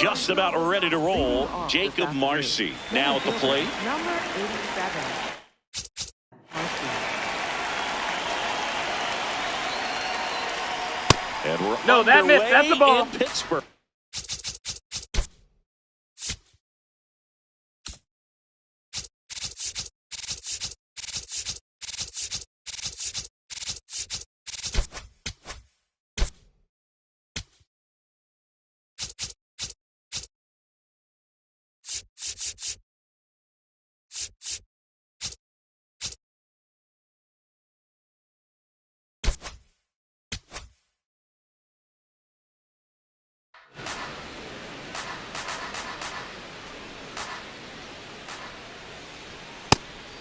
just about ready to roll. Jacob Marcy now at the plate. Number 87. And we're no, that missed. That's the ball. In Pittsburgh.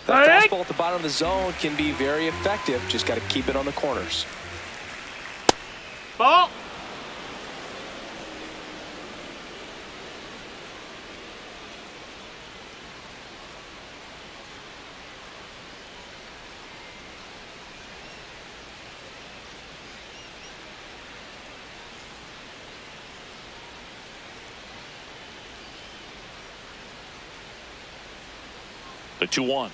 The fastball at the bottom of the zone can be very effective. Just got to keep it on the corners. Ball. The 2-1.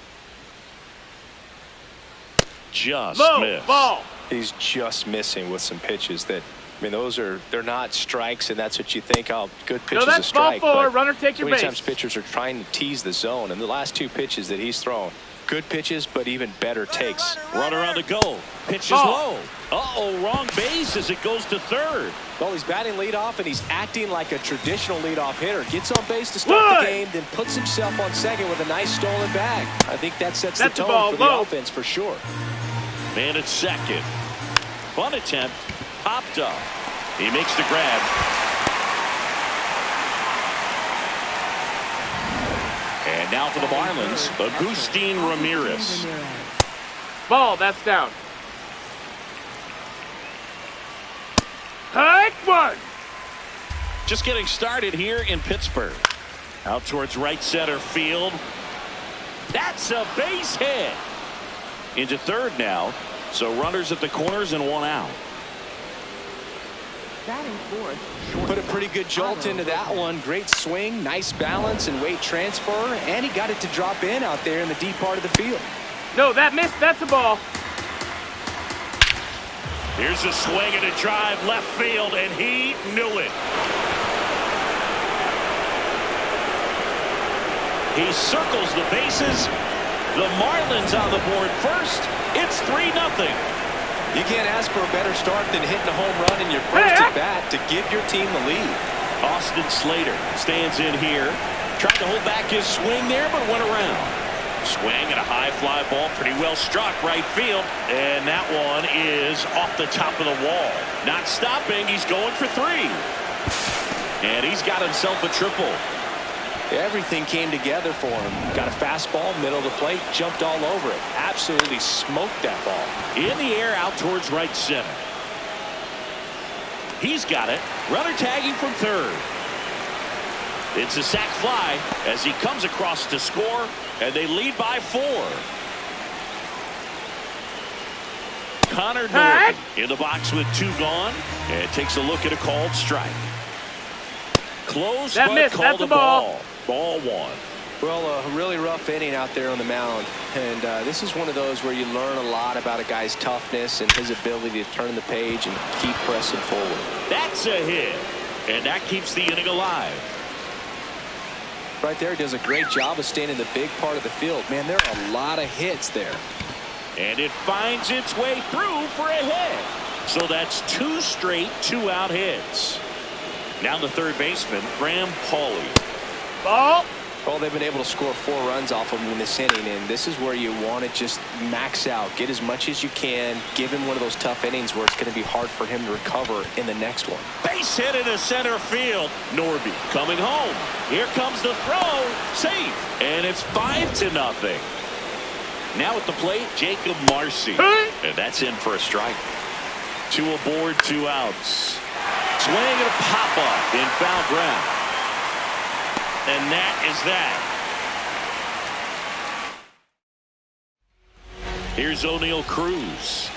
Just missed. Ball. He's just missing with some pitches that, I mean, they're not strikes, and that's what you think. Oh, good pitch is a strike. Ball 4. Runner, take your base. Sometimes pitchers are trying to tease the zone, and the last two pitches that he's thrown, good pitches, but even better takes. Runner on the go. Pitch is low. Uh-oh, wrong base as it goes to third. Well, he's batting leadoff, and he's acting like a traditional leadoff hitter. Gets on base to start the game, then puts himself on second with a nice stolen bag. I think that sets the tone for the offense for sure. Man at second. Bunt attempt. Popped up. He makes the grab. And now for the Marlins, Agustin Ramirez. Ball, that's down. Hike one. Just getting started here in Pittsburgh. Out towards right center field. That's a base hit. Into third now. So runners at the corners and one out. Batting fourth. Put a pretty good jolt into that one. Great swing, nice balance and weight transfer, and he got it to drop in out there in the deep part of the field. No, that missed. That's a ball. Here's a swing and a drive left field, and he knew it. He circles the bases. The Marlins on the board first. It's 3-0. You can't ask for a better start than hitting a home run in your first at bat to give your team the lead. Austin Slater stands in here. Tried to hold back his swing there, but went around. Swing and a high fly ball, pretty well struck right field. And that one is off the top of the wall. Not stopping, he's going for 3. And he's got himself a triple. Everything came together for him. Got a fastball, middle of the plate, jumped all over it. Absolutely smoked that ball. In the air out towards right center. He's got it. Runner tagging from third. It's a sac fly as he comes across to score, and they lead by 4. Connor Norton in the box with 2 gone, and takes a look at a called strike. Close, that but missed. called That's a ball. Ball 1. Well, a really rough inning out there on the mound, and this is one of those where you learn a lot about a guy's toughness and his ability to turn the page and keep pressing forward. That's a hit, and that keeps the inning alive. Right there, he does a great job of staying in the big part of the field. Man, there are a lot of hits there. And it finds its way through for a hit. So that's 2 straight 2-out hits. Now the third baseman, Graham Pauley. Ball. Well, they've been able to score 4 runs off of him in this inning, and this is where you want to just max out, get as much as you can, give him one of those tough innings where it's going to be hard for him to recover in the next one. Base hit into center field. Norby coming home. Here comes the throw. Safe. And it's 5-0. Now at the plate, Jacob Marcy. And that's in for a strike. 2 aboard, 2 outs. Swing and a pop-up in foul ground. And that is that. Here's O'Neal Cruz.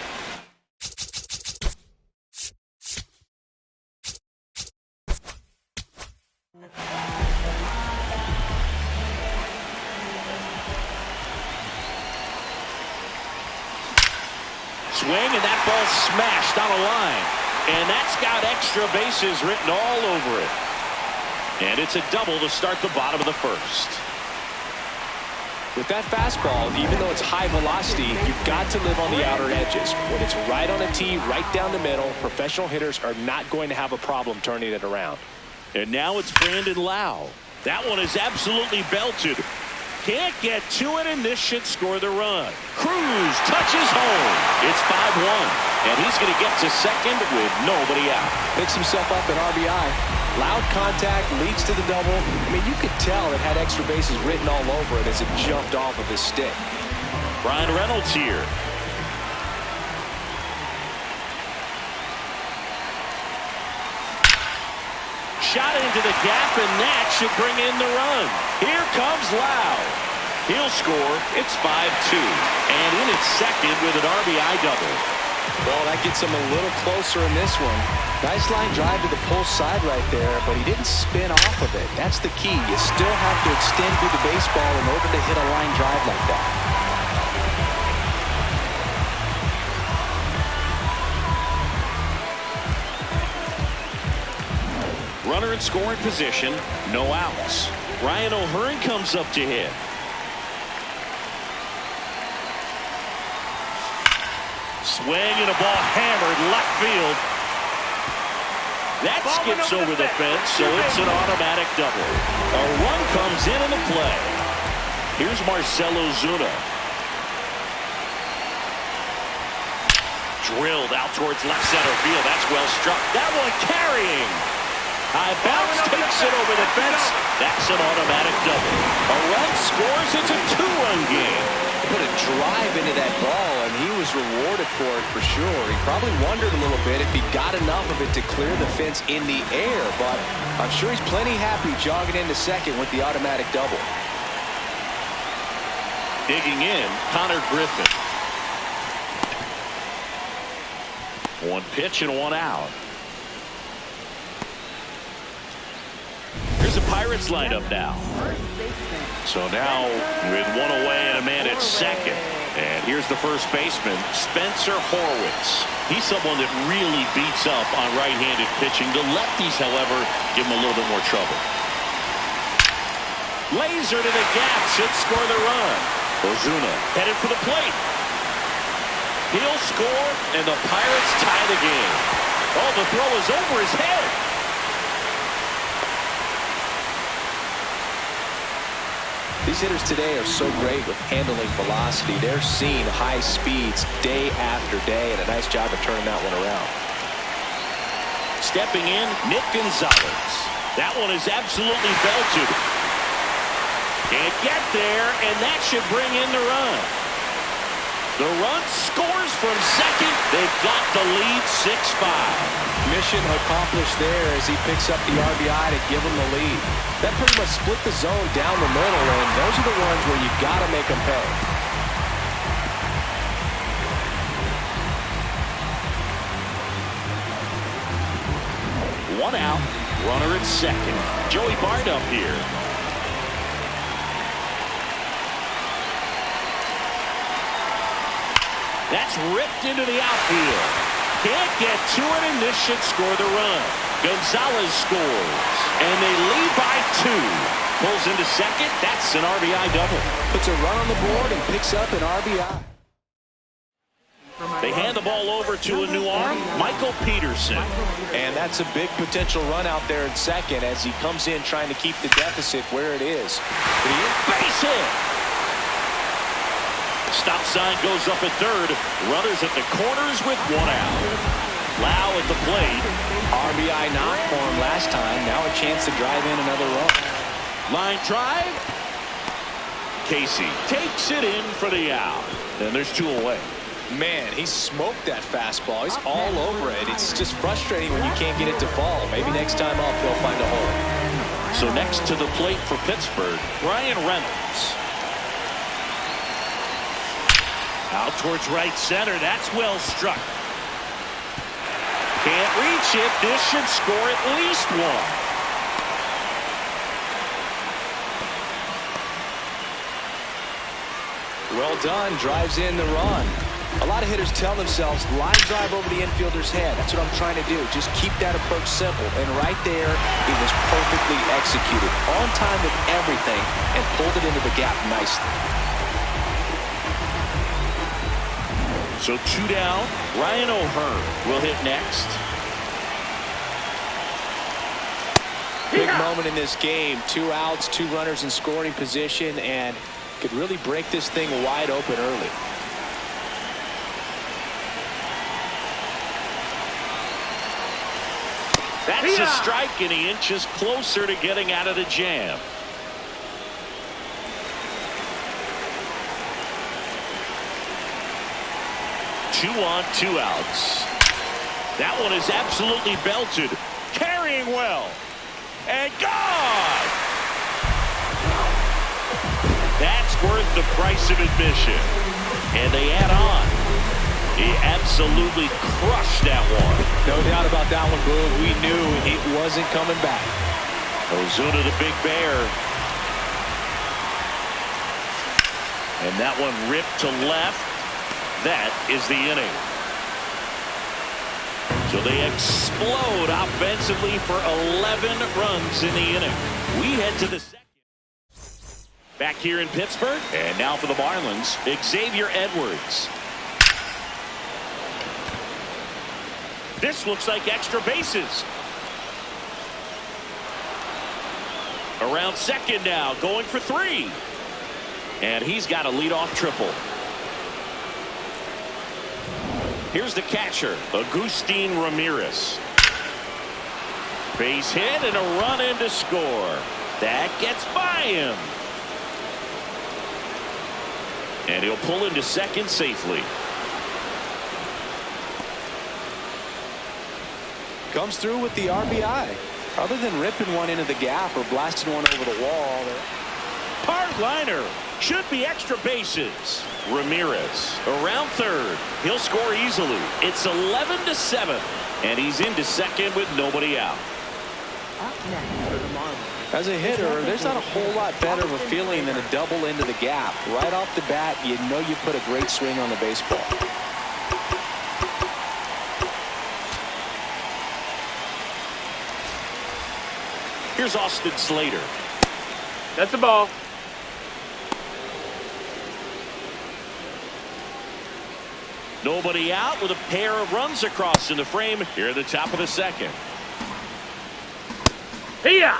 swing, and that ball smashed on a line. And that's got extra bases written all over it. And it's a double to start the bottom of the first. With that fastball, even though it's high velocity, you've got to live on the outer edges. When it's right on a tee, right down the middle, professional hitters are not going to have a problem turning it around. And now it's Brandon Lau. That one is absolutely belted. Can't get to it, and this should score the run. Cruz touches home. It's 5-1, and he's going to get to second with nobody out. Picks himself up an RBI. Loud contact leads to the double. I mean, you could tell it had extra bases written all over it as it jumped off of his stick. Brian Reynolds here. Shot into the gap, and that should bring in the run. Here comes Lau. He'll score. It's 5-2. And in at second with an RBI double. Well, that gets him a little closer in this one. Nice line drive to the pull side right there, but he didn't spin off of it. That's the key. You still have to extend through the baseball in order to hit a line drive like that. Runner in scoring position, no outs. Ryan O'Hearn comes up to hit. Swing and a ball hammered left field. That skips over the fence, so it's an automatic double. A run comes in the play. Here's Marcell Ozuna. Drilled out towards left center field. That's well struck. That one carrying. High bounce takes it over the fence. That's an automatic double. A run scores. It's a two-run game. Put a drive into that ball, and he was rewarded for it for sure. He probably wondered a little bit if he got enough of it to clear the fence in the air, but I'm sure he's plenty happy jogging into second with the automatic double. Digging in, Connor Griffin. One pitch and one out. Here's the Pirates lineup now. So now with one away and a man at second. And here's the first baseman, Spencer Horwitz. He's someone that really beats up on right-handed pitching. The lefties, however, give him a little bit more trouble. Laser to the gap, should score the run. Ozuna headed for the plate. He'll score, and the Pirates tie the game. Oh, the throw is over his head. These hitters today are so great with handling velocity. They're seeing high speeds day after day, and a nice job of turning that one around. Stepping in, Nick Gonzalez. That one is absolutely belted. Can't get there, and that should bring in the run. The run scores from second. They've got the lead 6-5. Mission accomplished there as he picks up the RBI to give him the lead. That pretty much split the zone down the middle, and those are the ones where you got to make them pay. One out, runner at second. Joey Bart up here. That's ripped into the outfield. Can't get to it, and this should score the run. Gonzalez scores, and they lead by 2. Pulls into second. That's an RBI double. Puts a run on the board and picks up an RBI. They hand the ball over to a new arm, Michael Peterson. And that's a big potential run out there in second as he comes in trying to keep the deficit where it is. Base hit. Stop sign goes up at third. Runners at the corners with one out. Lau at the plate. RBI knock for him last time. Now a chance to drive in another run. Line drive. Casey takes it in for the out. And there's 2 away. Man, he smoked that fastball. He's all over it. It's just frustrating when you can't get it to fall. Maybe next time up they'll find a hole. So next to the plate for Pittsburgh, Brian Reynolds. Out towards right center. That's well struck. Can't reach it. This should score at least 1. Well done. Drives in the run. A lot of hitters tell themselves, line drive over the infielder's head. That's what I'm trying to do. Just keep that approach simple. And right there, it was perfectly executed. On time with everything, and pulled it into the gap nicely. So 2 down. Ryan O'Hearn will hit next. Big moment in this game. 2 outs, 2 runners in scoring position, and could really break this thing wide open early. That's a strike, and he inches closer to getting out of the jam. Two on, 2 outs. That one is absolutely belted. Carrying well. And gone! That's worth the price of admission. And they add on. He absolutely crushed that one. No doubt about that one, Boog. We knew it wasn't coming back. Ozuna the big bear. And that one ripped to left. That is the inning. So they explode offensively for 11 runs in the inning. We head to the second. Back here in Pittsburgh. And now for the Marlins, Xavier Edwards. This looks like extra bases. Around second now, going for 3. And he's got a leadoff triple. Here's the catcher, Agustin Ramirez. Base hit and a run in to score. That gets by him. And he'll pull into second safely. Comes through with the RBI. Other than ripping one into the gap or blasting one over the wall. Hard liner. Should be extra bases. Ramirez around third. He'll score easily. It's 11-7. And he's into second with nobody out. Up next for the Marlins. As a hitter, there's not a whole lot better of a feeling than a double into the gap. Right off the bat, you know you put a great swing on the baseball. Here's Austin Slater. That's a ball. Nobody out with a pair of runs across in the frame here at the top of the second. Here.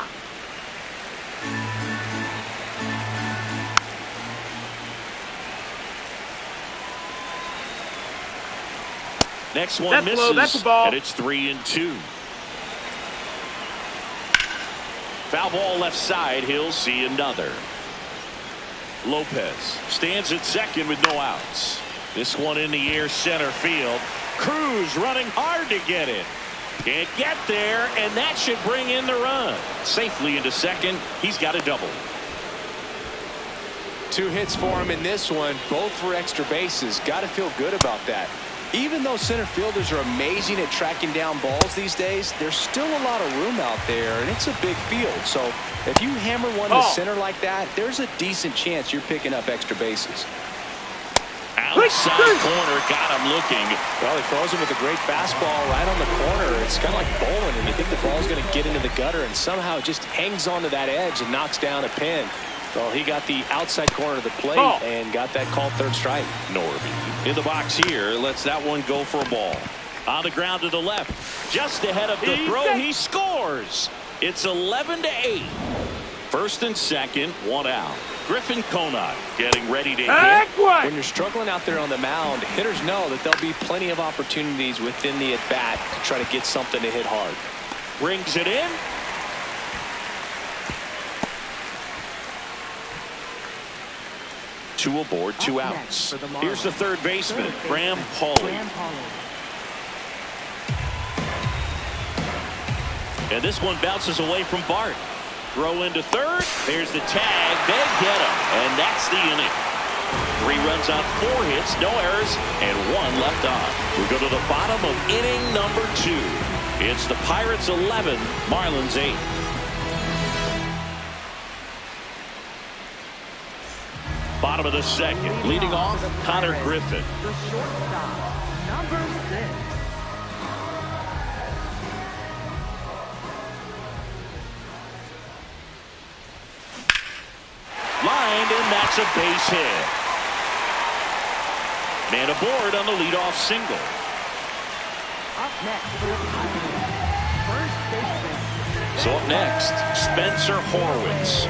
Next one That's misses. low. That's a ball. And it's 3-2. Foul ball left side. He'll see another. Lopez stands at second with no outs. This one in the air center field. Cruz running hard to get it. Can't get there, and that should bring in the run. Safely into second. He's got a double. 2 hits for him in this one, both for extra bases. Got to feel good about that. Even though center fielders are amazing at tracking down balls these days, there's still a lot of room out there, and it's a big field. So if you hammer one to center like that, there's a decent chance you're picking up extra bases. Outside corner, got him looking. Well, he throws him with a great fastball right on the corner. It's kind of like bowling, and you think the ball's going to get into the gutter, and somehow it just hangs onto that edge and knocks down a pin. Well, he got the outside corner of the plate and got that called third strike. Norby in the box here, lets that one go for a ball. On the ground to the left, just ahead of the throw, he scores. It's 11-8. First and second, 1 out. Griffin Conant getting ready to hit. When you're struggling out there on the mound, hitters know that there'll be plenty of opportunities within the at-bat to try to get something to hit hard. Brings it in. Two aboard, 2 outs. Here's the third baseman, Graham Pauley. And this one bounces away from Bart. Throw into third. There's the tag. They get him. And that's the inning. 3 runs on 4 hits, no errors, and 1 left on. We go to the bottom of inning number 2. It's the Pirates 11, Marlins 8. Bottom of the second. Leading off, Connor Griffin. The shortstop, number 6. Lined, and that's a base hit. Man aboard on the leadoff single. Up next for the Pirates, first baseman. So up next, Spencer Horwitz.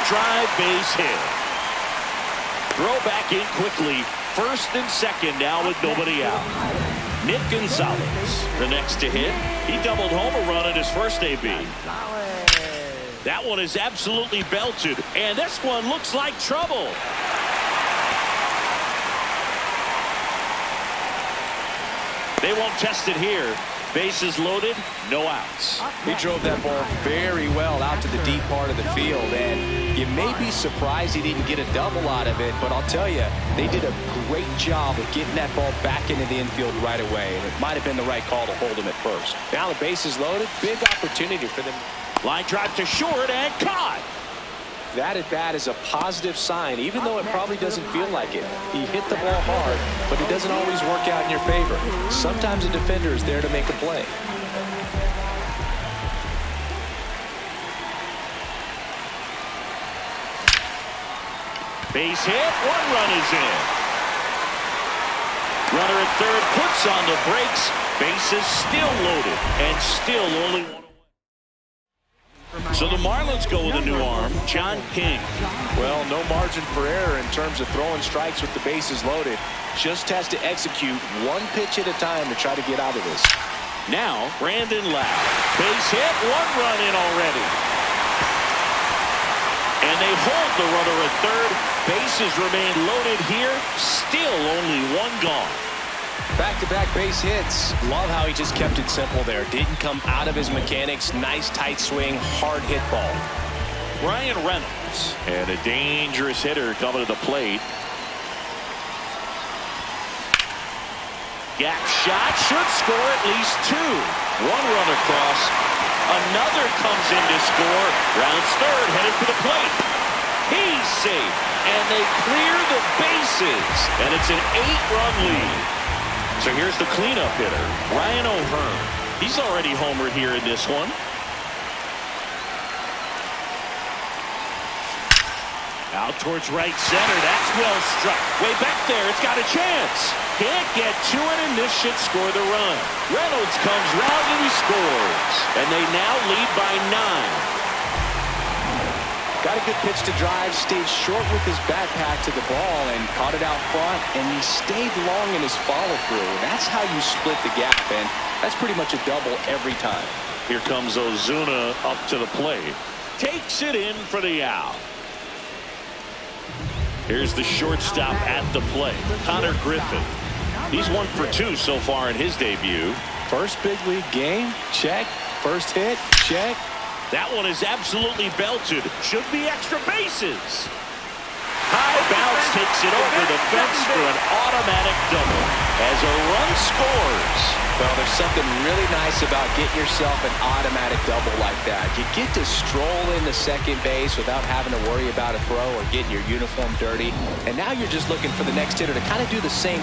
Drive, base hit. Throw back in quickly. First and second now with nobody out. Nick Gonzalez, the next to hit. He doubled home a run in his first AB. That one is absolutely belted, and this one looks like trouble. They won't test it here. Bases loaded, no outs. He drove that ball very well out to the deep part of the field, and you may be surprised he didn't get a double out of it, but I'll tell you, they did a great job of getting that ball back into the infield right away, and it might have been the right call to hold him at first. Now the bases loaded, big opportunity for them. Line drive to short and caught. That at bat is a positive sign, even though it probably doesn't feel like it. He hit the ball hard, but it doesn't always work out in your favor. Sometimes a defender is there to make a play. Base hit, one run is in. Runner at third puts on the brakes. Bases still loaded and still only one. So the Marlins go with a new arm, John King. Well, no margin for error in terms of throwing strikes with the bases loaded. Just has to execute one pitch at a time to try to get out of this. Now, Brandon Lau. Base hit, one run in already. And they hold the runner at third. Bases remain loaded here. Still only one gone. Back-to-back base hits. Love how he just kept it simple there. Didn't come out of his mechanics. Nice tight swing, hard hit ball. Ryan Reynolds. And a dangerous hitter coming to the plate. Gap shot should score at least two. One run across. Another comes in to score. Rounds third, headed for the plate. He's safe. And they clear the bases. And it's an 8-run lead. So here's the cleanup hitter, Ryan O'Hearn. He's already homered here in this one. Out towards right center. That's well struck. Way back there. It's got a chance. Can't get to it, and this should score the run. Reynolds comes round and he scores. And they now lead by 9. Got a good pitch to drive, stayed short with his bat pack to the ball and caught it out front, and he stayed long in his follow-through. That's how you split the gap, and that's pretty much a double every time. Here comes Ozuna up to the plate. Takes it in for the out. Here's the shortstop at the plate, Connor Griffin. He's 1 for 2 so far in his debut. First big league game, check. First hit, check. That one is absolutely belted. Should be extra bases. High bounce takes it over the fence for an automatic double as a run scores. Well, there's something really nice about getting yourself an automatic double like that. You get to stroll into second base without having to worry about a throw or getting your uniform dirty. And now you're just looking for the next hitter to kind of do the same.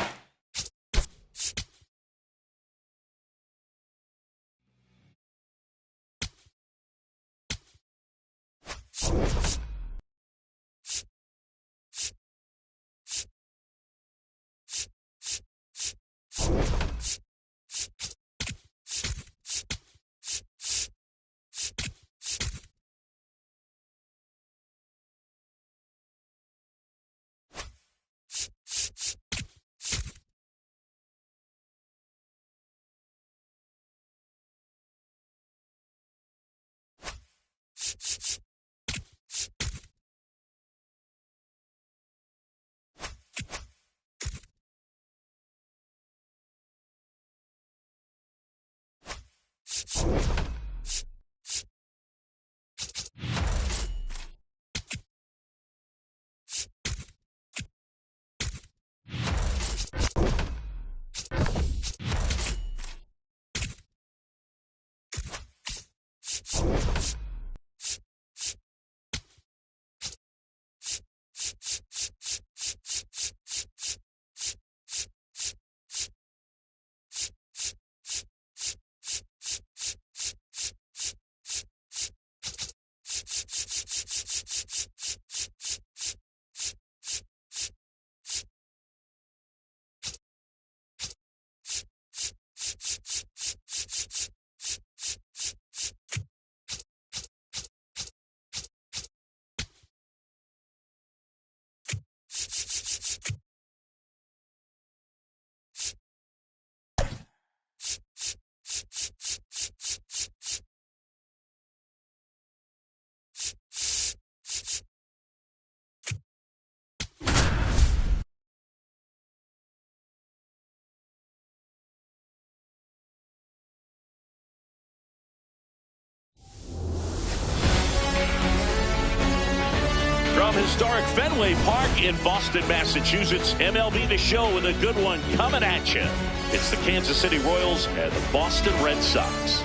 historic Fenway Park in Boston, Massachusetts. MLB The Show with a good one coming at you. It's the Kansas City Royals and the Boston Red Sox.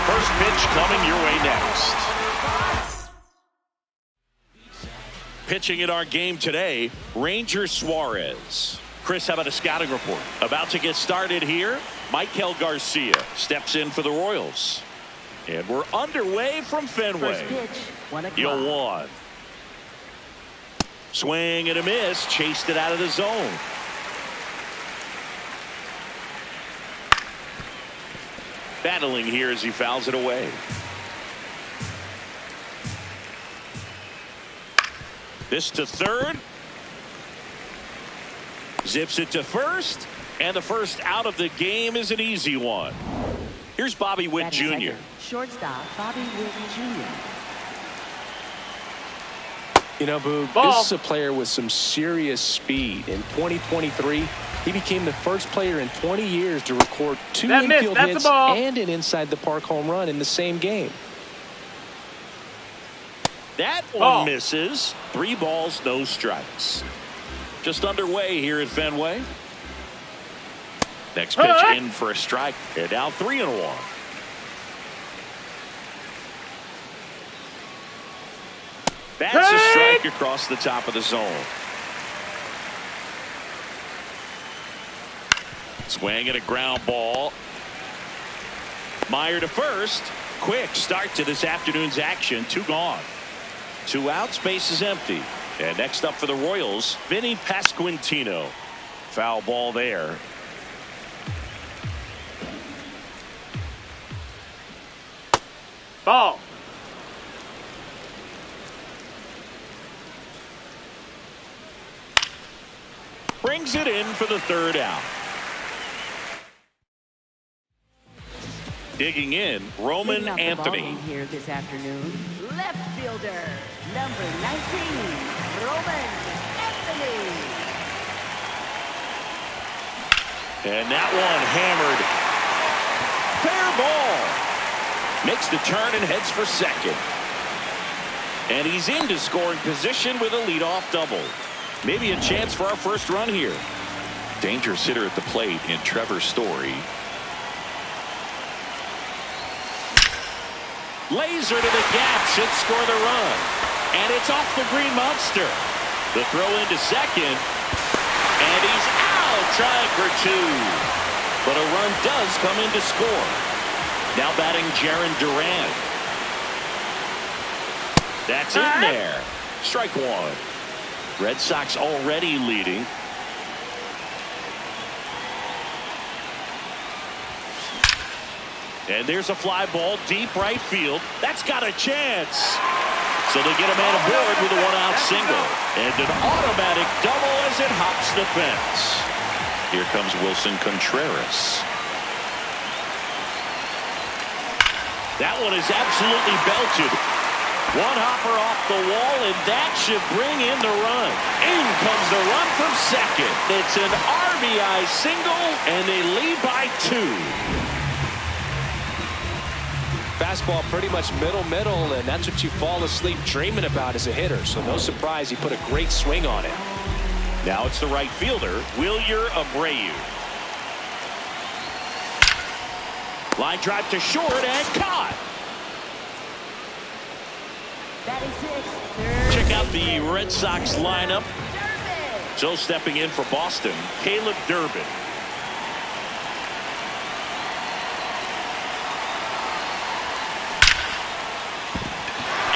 First pitch coming your way next. Pitching in our game today, Ranger Suarez. Chris, how about a scouting report? About to get started here. Michael Garcia steps in for the Royals. And we're underway from Fenway. First pitch, 1 o'clock. 0-1. Swing and a miss. Chased it out of the zone. Battling here as he fouls it away. This to third. Zips it to first. And the first out of the game is an easy one. Here's Bobby Witt Jr. Second, shortstop Bobby Witt Jr. You know, Boog, Ball. this is a player with some serious speed. In 2023, he became the first player in 20 years to record 2 That missed. infield That's a hits ball. and an inside-the-park home run in the same game. That one Ball. misses. 3 balls, no strikes. Just underway here at Fenway. Next pitch in for a strike. They're down 3-1. That's a strike across the top of the zone. Swing and a ground ball. Meyer to first. Quick start to this afternoon's action. 2 gone. 2 outs. Base is empty. And next up for the Royals, Vinny Pasquantino. Foul ball there. Ball. Brings it in for the 3rd out. Digging in, Roman Leading off the Anthony. ballgame here this afternoon, left fielder, number 19, Roman Anthony. And that one hammered. Fair ball. Makes the turn and heads for second. And he's into scoring position with a leadoff double. Maybe a chance for our first run here. Dangerous hitter at the plate in Trevor Story. Laser to the gap should score the run. And it's off the green monster. The throw into second. And he's out, trying for 2. But a run does come in to score. Now batting Jarren Duran. That's in there. Strike 1. Red Sox already leading. And there's a fly ball deep right field. That's got a chance. So they get a man aboard with a 1-out single. And an automatic double as it hops the fence. Here comes Wilson Contreras. That one is absolutely belted. 1 hopper off the wall, and that should bring in the run. In comes the run from second. It's an RBI single, and they lead by 2. Fastball pretty much middle, and that's what you fall asleep dreaming about as a hitter. So no surprise he put a great swing on it. Now it's the right fielder, Wilyer Abreu. Line drive to short and caught. Batting 6th, Check out the Red Sox lineup. Durbin. So stepping in for Boston, Caleb Durbin.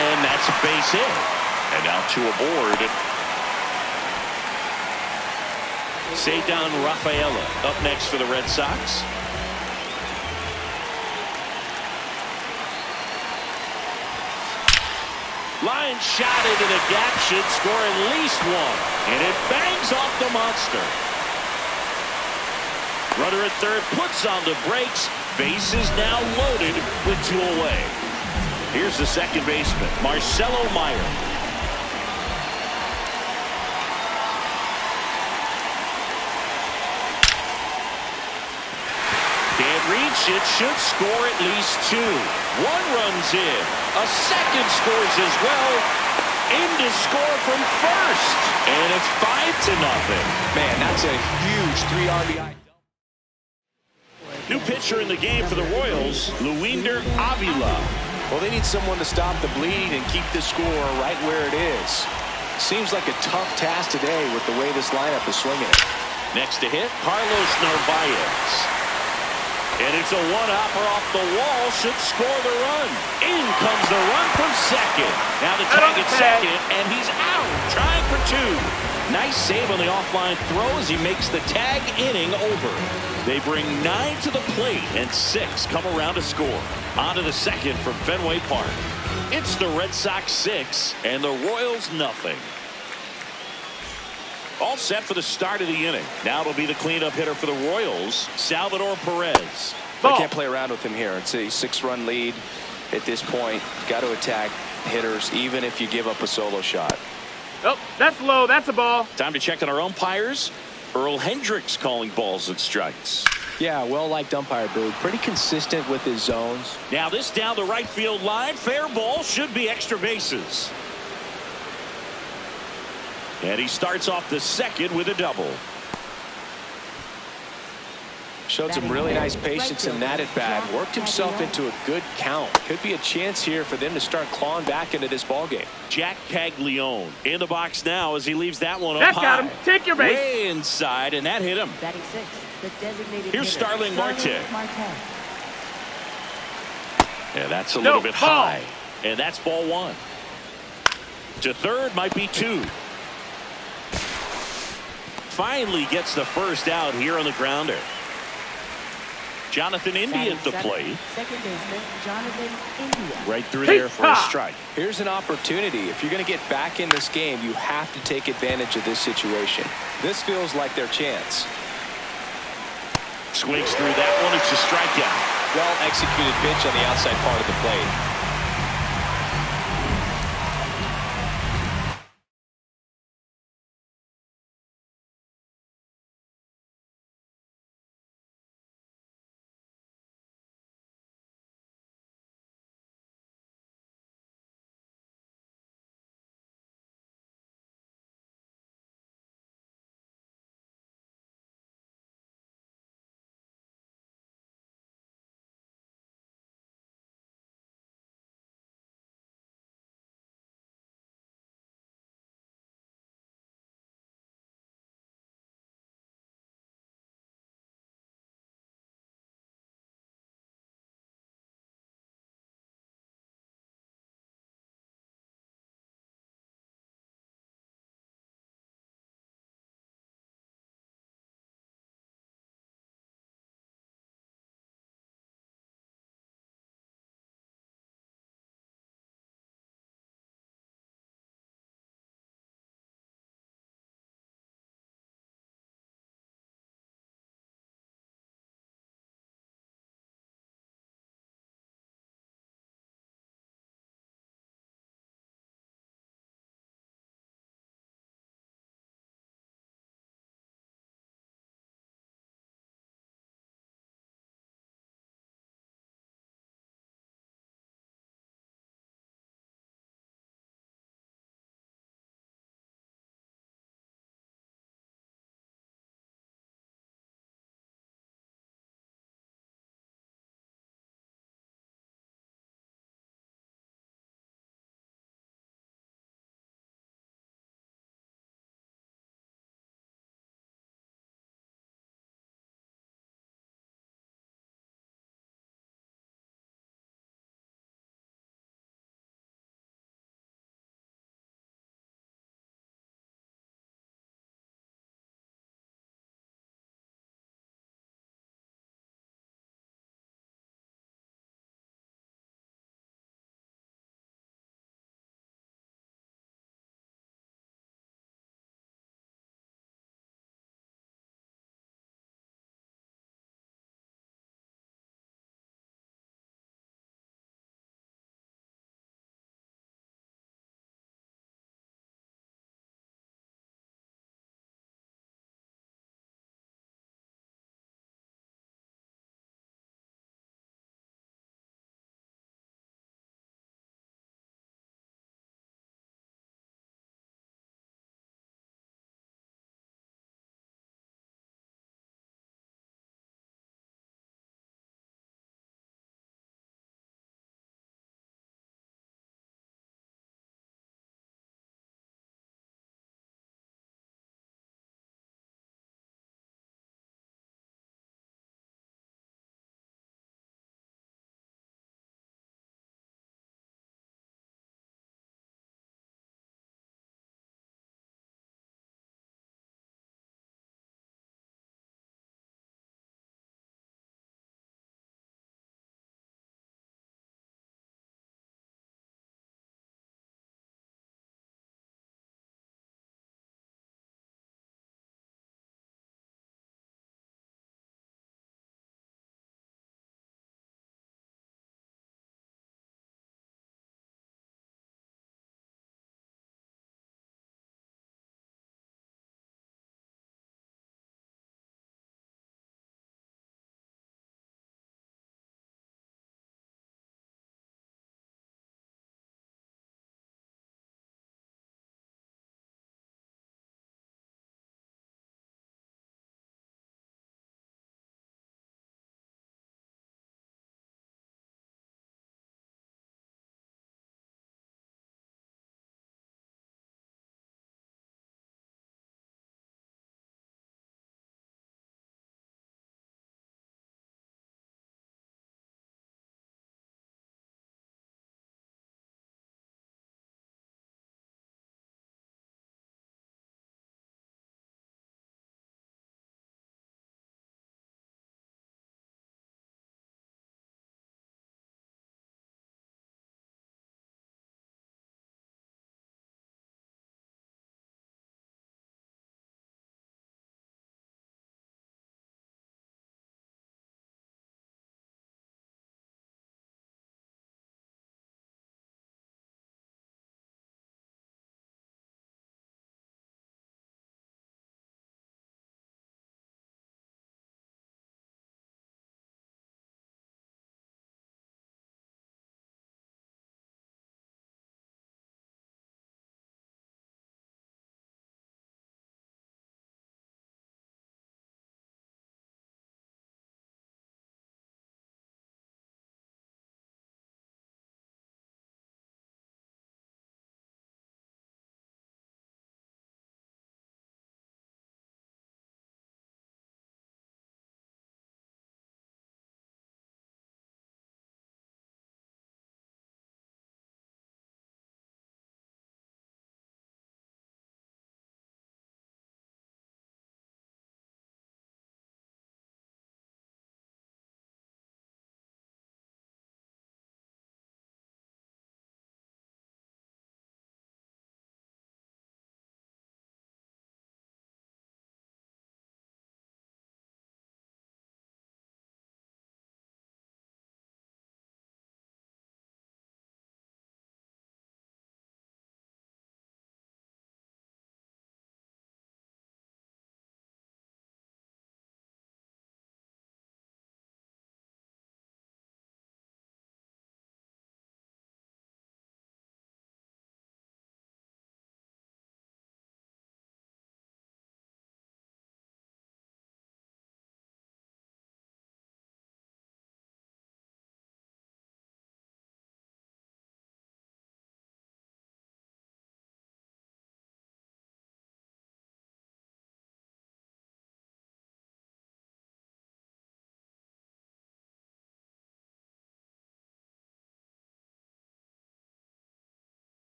And that's a base hit. And now 2 aboard. Cedar Rafaela up next for the Red Sox. Line shot into the gap should score at least 1. And it bangs off the monster. Runner at third puts on the brakes. Base is now loaded with 2 away. Here's the second baseman, Marcelo Meyer. Can't reach. It should score at least 2. One runs in. A second scores as well. In to score from first. And it's 5-0. Man, that's a huge 3 RBI. New pitcher in the game for the Royals, Luinder Avila. Well, they need someone to stop the bleed and keep the score right where it is. Seems like a tough task today with the way this lineup is swinging it. Next to hit, Carlos Narvaez. And it's a one-hopper off the wall. Should score the run. In comes the run from second. Now the tag at second, and he's out. Trying for 2. Nice save on the offline throw as he makes the tag inning over. They bring 9 to the plate, and 6 come around to score. On to the second from Fenway Park. It's the Red Sox 6 and the Royals nothing. All set for the start of the inning. Now it'll be the cleanup hitter for the Royals, Salvador Perez. They can't play around with him here. It's a 6-run lead at this point. Got to attack hitters even if you give up a solo shot. Oh, that's low. That's a ball. Time to check on our umpires. Earl Hendricks calling balls and strikes. Yeah, well-liked umpire, Boo. Pretty consistent with his zones. Now this down the right field line. Fair ball. Should be extra bases. And he starts off the second with a double. Showed some really nice patience in that at bat. Worked himself into a good count. Could be a chance here for them to start clawing back into this ballgame. Jack Caglione in the box now as he leaves that one up That high. got him. Take your base. Way inside, and that hit him. Batting 6, the designated Here's hitter, Starling Marte. Marte. Yeah, that's a little bit ball. high. And that's ball 1. To third might be 2. Finally gets the first out here on the grounder. Jonathan India at the plate. Second baseman, Jonathan India. Right through there for a strike. Here's an opportunity. If you're going to get back in this game, you have to take advantage of this situation. This feels like their chance. Swings through that one. It's a strikeout. Well executed pitch on the outside part of the plate.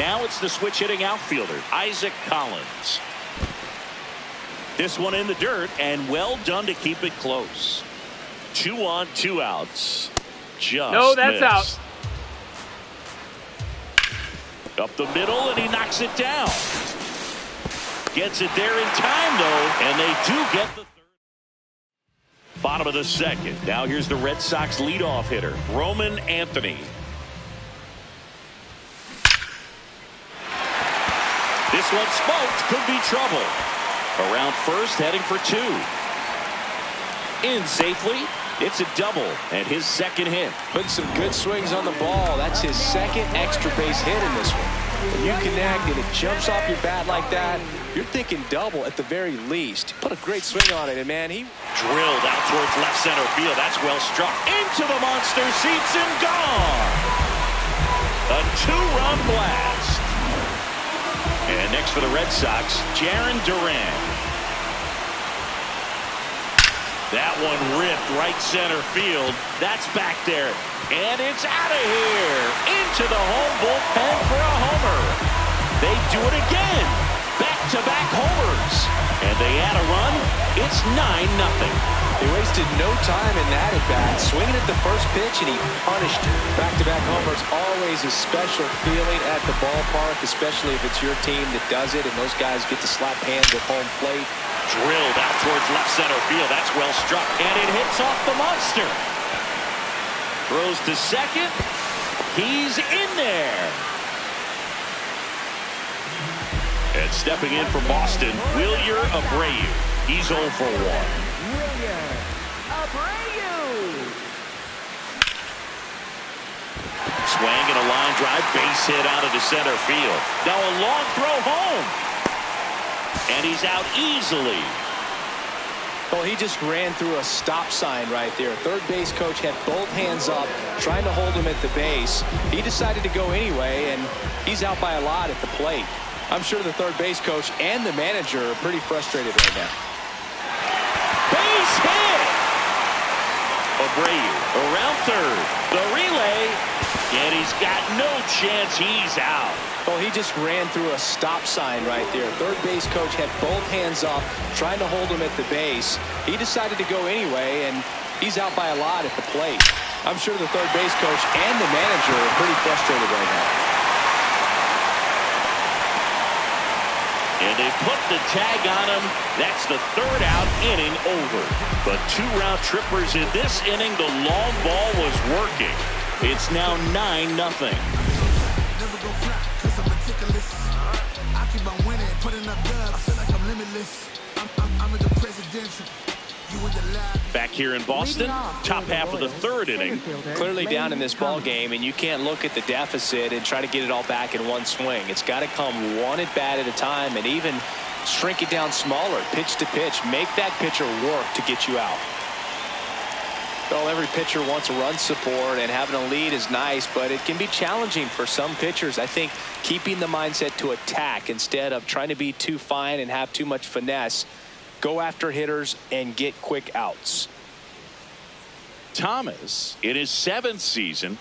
Now it's the switch hitting outfielder, Isaac Collins. This one in the dirt, and well done to keep it close. 2 on, 2 outs. Just No, that's missed. out. Up the middle, and he knocks it down. Gets it there in time, though, and they do get the third. Bottom of the second. Now here's the Red Sox leadoff hitter, Roman Anthony. This one smoked, could be trouble. Around first, heading for 2. In safely, it's a double, and his second hit. Putting some good swings on the ball. That's his second extra base hit in this one. When you connect and it jumps off your bat like that, you're thinking double at the very least. Put a great swing on it, and man, he drilled out towards left center field. That's well struck. Into the monster seats and gone. A 2-run blast. And next for the Red Sox, Jarren Duran. That one ripped right center field. That's back there. And it's out of here. Into the home bullpen for a homer. They do it again. Back-to-back homers. And they add a run. It's 9-0. He wasted no time in that at bat, swinging at the first pitch, and he punished it. Back-to-back homers, always a special feeling at the ballpark, especially if it's your team that does it, and those guys get to slap hands at home plate. Drilled out towards left center field. That's well struck, and it hits off the monster. Throws to second. He's in there. And stepping in for Boston, Wilyer Abreu. He's 0 for 1. Wilyer Abreu. Swing and a line drive, base hit out into center field. Now a long throw home. And he's out easily. Well, he just ran through a stop sign right there. Third base coach had both hands up, trying to hold him at the base. He decided to go anyway, and he's out by a lot at the plate. I'm sure the third base coach and the manager are pretty frustrated right now. Base hit! Abreu around third. The relay, and he's got no chance. He's out. Well, he just ran through a stop sign right there. Third base coach had both hands up, trying to hold him at the base. He decided to go anyway, and he's out by a lot at the plate. I'm sure the third base coach and the manager are pretty frustrated right now. And they put the tag on him. That's the third out, inning over. But 2 round trippers in this inning. The long ball was working. It's now 9-0. Never go flat, cause I'm meticulous. I keep on winning, putting up dubs. I feel like I'm limitless. I'm in the presidential. You in the lab. Back here in Boston, top half of the third inning. Clearly down in this ball game, and you can't look at the deficit and try to get it all back in one swing. It's got to come one at bat at a time, and even shrink it down smaller, pitch to pitch. Make that pitcher work to get you out. Well, every pitcher wants a run support, and having a lead is nice, but it can be challenging for some pitchers. I think keeping the mindset to attack instead of trying to be too fine and have too much finesse. Go after hitters and get quick outs. Thomas, in his 7th season,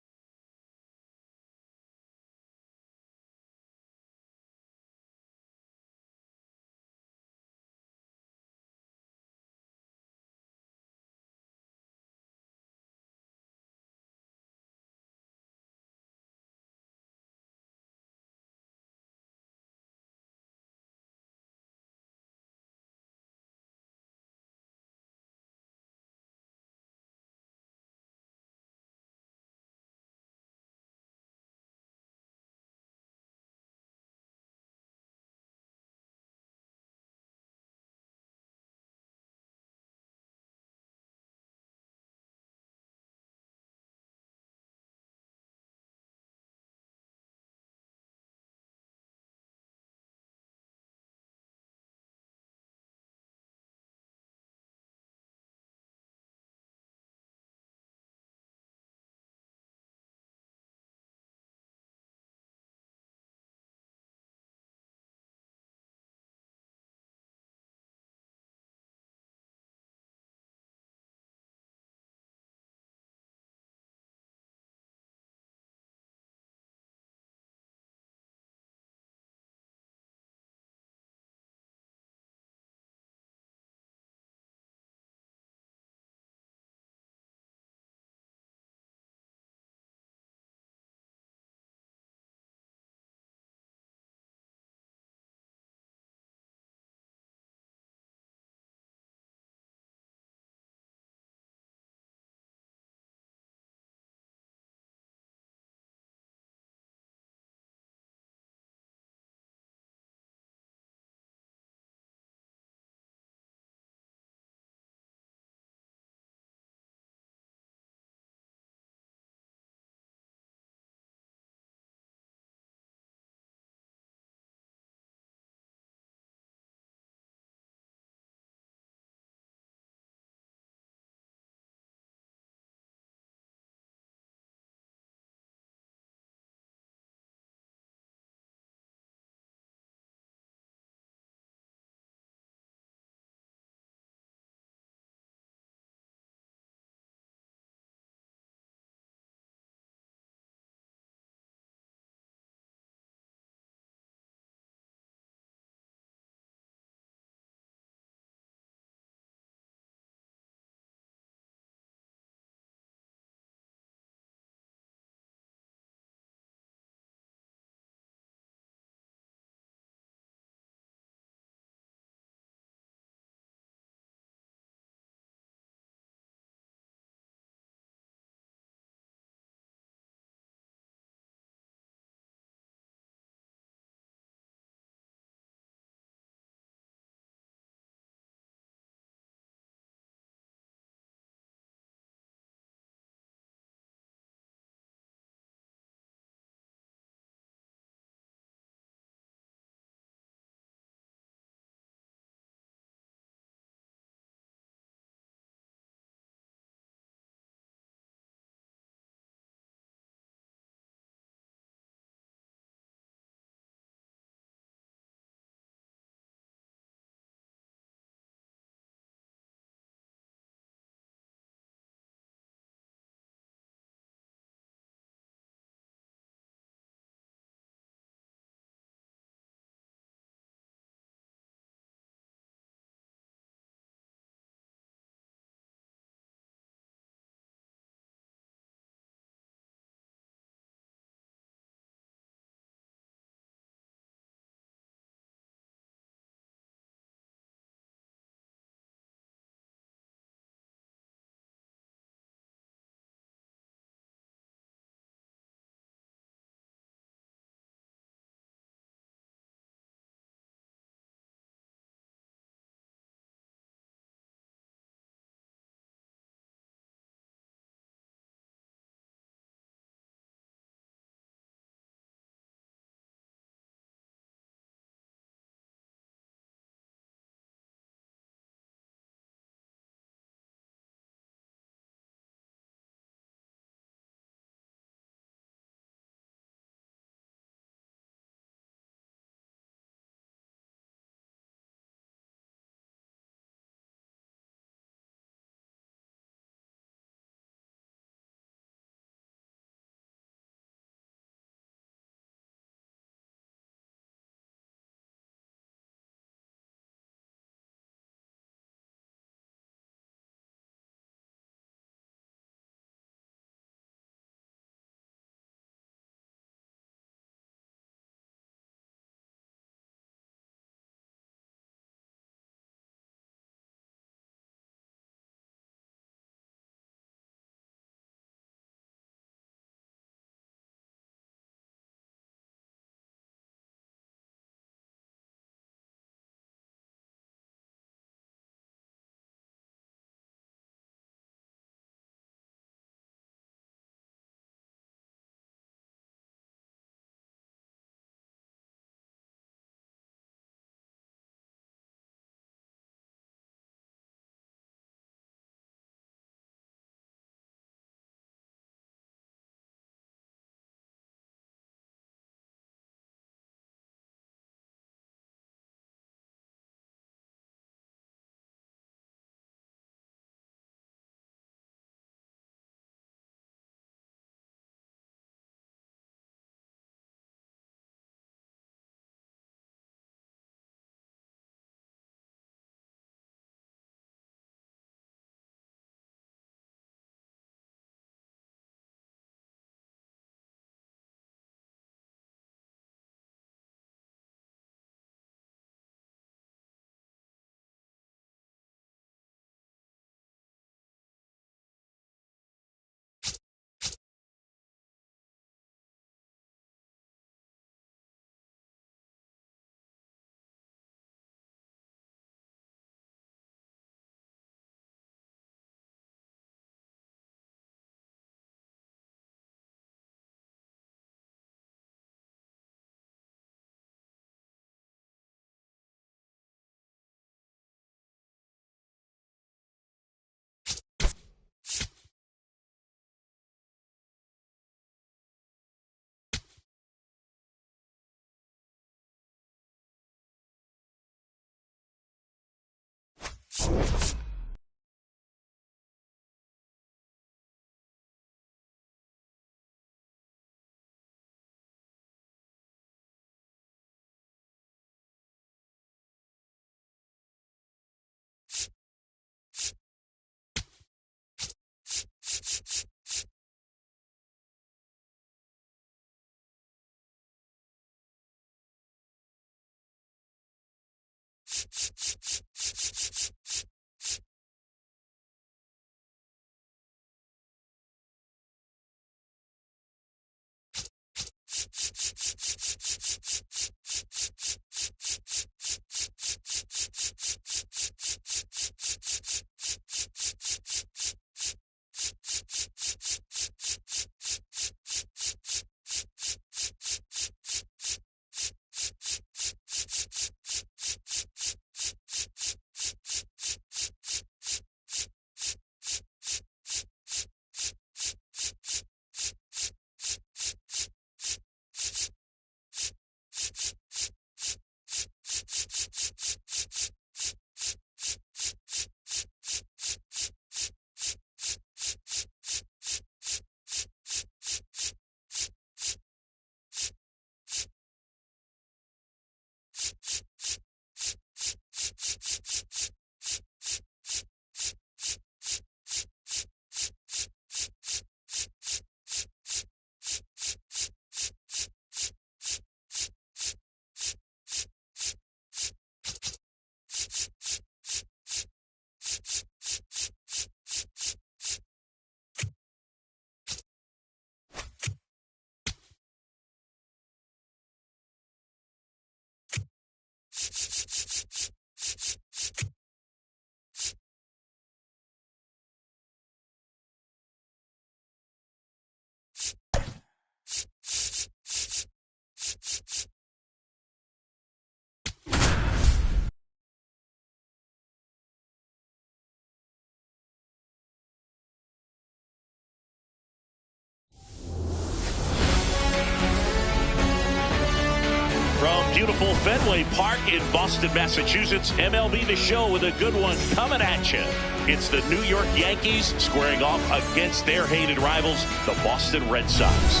From beautiful Fenway Park in Boston, Massachusetts, MLB The Show with a good one coming at you. It's the New York Yankees squaring off against their hated rivals, the Boston Red Sox.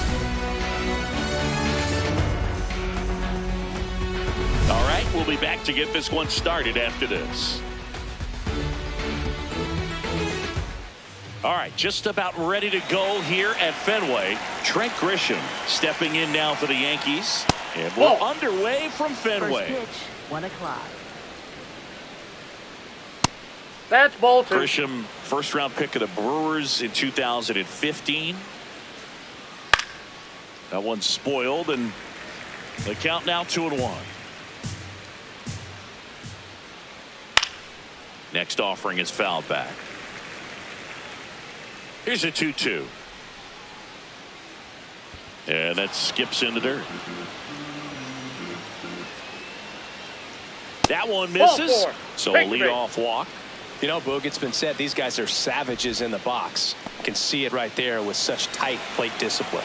All right, we'll be back to get this one started after this. All right, just about ready to go here at Fenway. Trent Grisham stepping in now for the Yankees. And we're underway from Fenway. First pitch, 1 o'clock. That's Bolton. Grisham, first-round pick of the Brewers in 2015. That one's spoiled, and the count now 2-1. Next offering is fouled back. Here's a 2-2. And that skips into dirt. That one misses. So a leadoff walk. You know, Boog, it's been said these guys are savages in the box. You can see it right there with such tight plate discipline.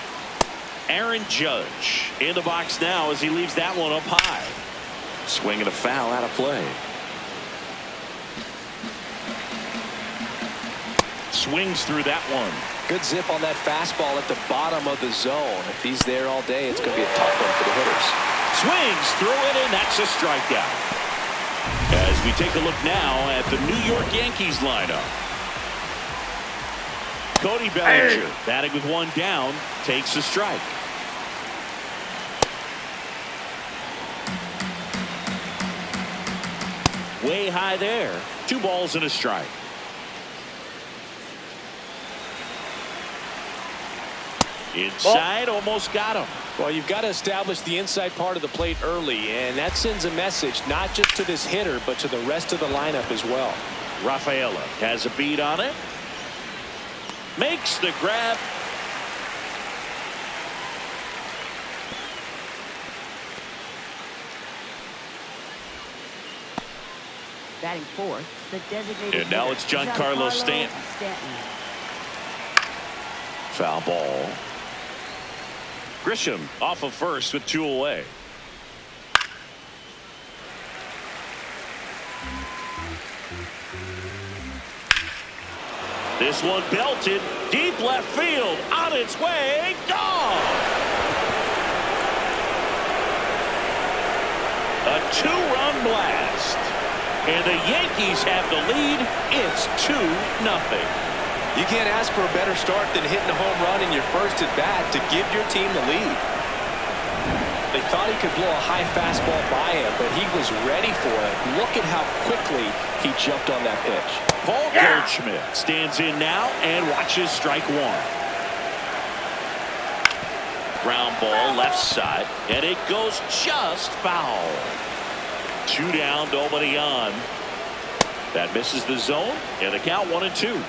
Aaron Judge in the box now as he leaves that one up high. Swinging a foul out of play. Swings through that one. Good zip on that fastball at the bottom of the zone. If he's there all day, it's going to be a tough one for the hitters. Swings through it, and that's a strikeout. As we take a look now at the New York Yankees lineup. Cody Bellinger batting with one down, takes a strike. Way high there. 2 balls and a strike. Inside, almost got him. Well, you've got to establish the inside part of the plate early, and that sends a message not just to this hitter, but to the rest of the lineup as well. Rafaela has a beat on it. Makes the grab. Batting fourth, the designated. And now it's Giancarlo Stanton. Foul ball. Grisham off of first with 2 away. This one belted deep left field, on its way, gone. A two-run blast, and the Yankees have the lead. It's 2-0. You can't ask for a better start than hitting a home run in your first at bat to give your team the lead. They thought he could blow a high fastball by him, but he was ready for it. Look at how quickly he jumped on that pitch. Paul Goldschmidt stands in now and watches strike one. Ground ball left side, and it goes just foul. 2 down, nobody on. That misses the zone, and the count 1-2.